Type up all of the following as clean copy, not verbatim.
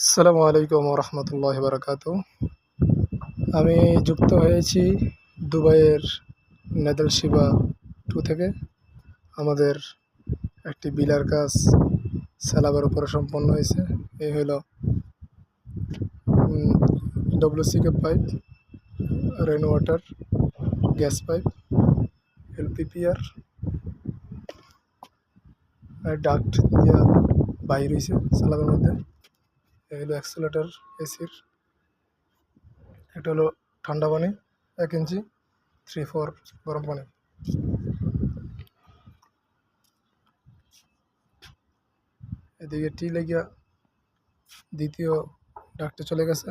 আসসালামু আলাইকুম রহমতুল্লাহ বারকাত। আমি যুক্ত হয়েছি দুবাইয়ের নেদলশিবা 2 থেকে। আমাদের একটি বিলার কাজ স্যালাবের উপরে সম্পন্ন হয়েছে। এই হলো ডব্লিউসিকে pipe, rain water, gas pipe, LPPR duct দিয়ে বাইর হয়েছে স্যালাবের মধ্যে। এই হলো অ্যাক্সিলেটর এসির। এটা হলো ঠান্ডা পানি 1 ইঞ্চি 3-4 গরম পানি। এদিকে টি লেগিয়া দ্বিতীয় ডাক্টে চলে গেছে,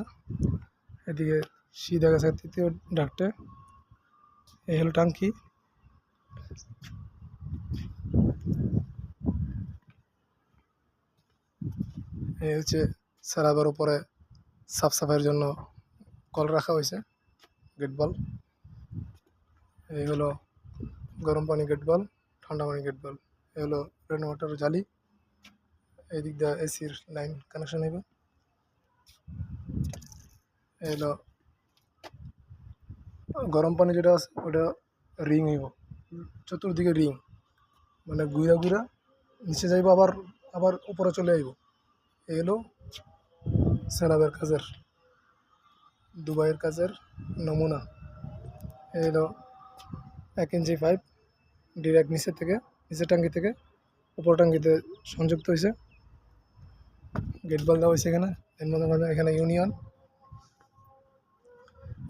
এদিকে সি দেখা গেছে তৃতীয় ডাক্টে। এই হলো টাঙ্কি। এই হচ্ছে স্যালাবের উপরে সাফ সাফাইয়ের জন্য কল রাখা হয়েছে, গেট বাল্ব। এই হলো গরম পানি গেট বাল্ব, ঠান্ডা পানি গেট বাল্ব। এই হলো রেন ওয়াটার জালি। এই দিক দিয়ে এসির লাইন কানেকশন হইব। এই হলো গরম পানি যেটা আছে ওটা রিং হইব, চতুর্দিকে রিং, মানে ঘুরা ঘুরা নিচে যাইব, আবার আবার উপরে চলে আইব। এই হলো স্যালাবের কাজের, দুবাইয়ের কাজের নমুনা। এই হলো 1 ইঞ্চি পাইপ ডিরেক্ট নিচের টাঙ্কি থেকে উপর টাঙ্কিতে সংযুক্ত হয়েছে। গেট বাল্ব দেওয়া হয়েছে এখানে। এর মধ্যে এখানে ইউনিয়ন।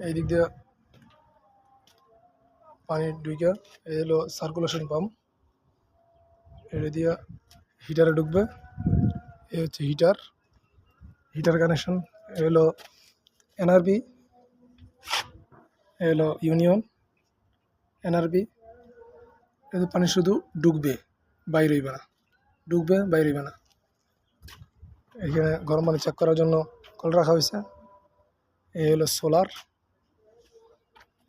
এই দিক দিয়ে পানি ঢুকে এই হলো সার্কুলেশন পাম্প, এটা দিয়ে হিটারে ঢুকবে। এই হচ্ছে হিটার কানেকশন। এই হলো এনআরবি, এই হলো ইউনিয়ন এনআরবি। এতে পানি শুধু ঢুকবে, বাইরে হইবে না, ঢুকবে বাইরে হইবে না। এখানে গরম পানি চেক করার জন্য কল রাখা হয়েছে। এই হলো সোলার,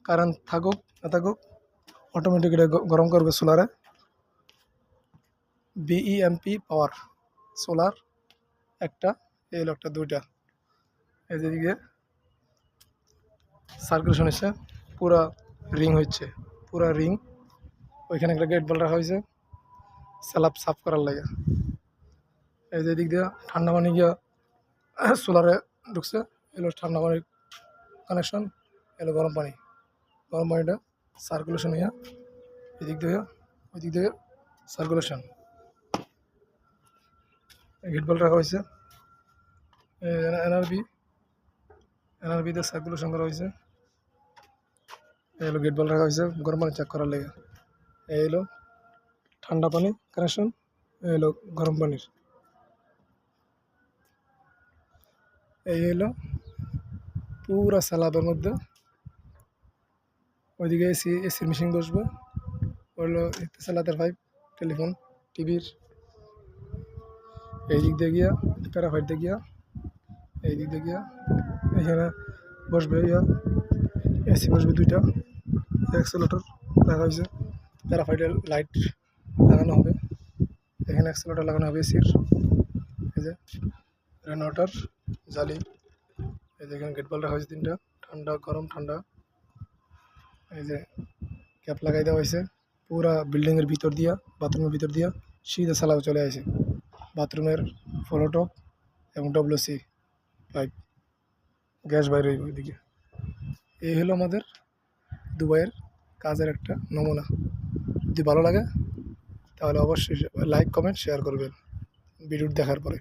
কারেন্ট থাকুক না থাকুক অটোমেটিক এটা গরম করবে সোলারে। বিইএমপি পাওয়ার সোলার একটা, এই হলো একটা, দুইটা। এদিকে সার্কুলেশন হচ্ছে, পুরা রিং হচ্ছে, পুরা রিং। ওইখানে একটা গেট বল রাখা হয়েছে স্যালাব সাফ করার লাগে। এই যে দিক দিয়ে ঠান্ডা পানি গিয়া সোলারে ঢুকছে। এলো ঠান্ডা পানির কানেকশন, এলো গরম পানিটা সার্কুলেশন হইয়া এদিক দিয়ে ওই দিক দিয়ে সার্কুলেশন। গেট বল রাখা হয়েছে, এনআরবিতে সার্কুলেশন করা হয়েছে। এই হলো গেট বল রাখা হয়েছে গরম পানি চেক করার লাগে। এই হলো ঠান্ডা পানি কানেকশন, এই হলো গরম পানির। এই হলো পুরা স্যালাবের মধ্যে। ওইদিকে এসির মেশিন বসবে। হলো স্যালাদের পাইপ, টেলিফোন, টিভির। এই দিক দিয়ে গিয়া প্যারাফাইট দিয়ে গিয়া এই দিক দিয়ে গিয়া এখানে বসবে এসি বসবে দুইটা। অ্যাক্সেলেটর রাখা হয়েছে, প্যারাফাইটের লাইট লাগানো হবে এখানে, অ্যাক্সেলেটর লাগানো হবে এসির। এই যে রেন ওয়াটার জালি। এই যে এখানে গেট বাল্ব রাখা হয়েছে 3টা, ঠান্ডা গরম ঠান্ডা। এই যে ক্যাপ লাগাই দেওয়া হয়েছে পুরা বিল্ডিংয়ের ভিতর দিয়া, বাথরুমের ভিতর দিয়া সিধা স্যালাব চলে আসে বাথরুমের ফলোটপ এবং ডব্লিউসি পাইপ, গ্যাস বাইরে ওইদিকে। এই হলো আমাদের দুবাইয়ের কাজের একটা নমুনা। যদি ভালো লাগে তাহলে অবশ্যই লাইক কমেন্ট শেয়ার করবেন ভিডিও দেখার পরে।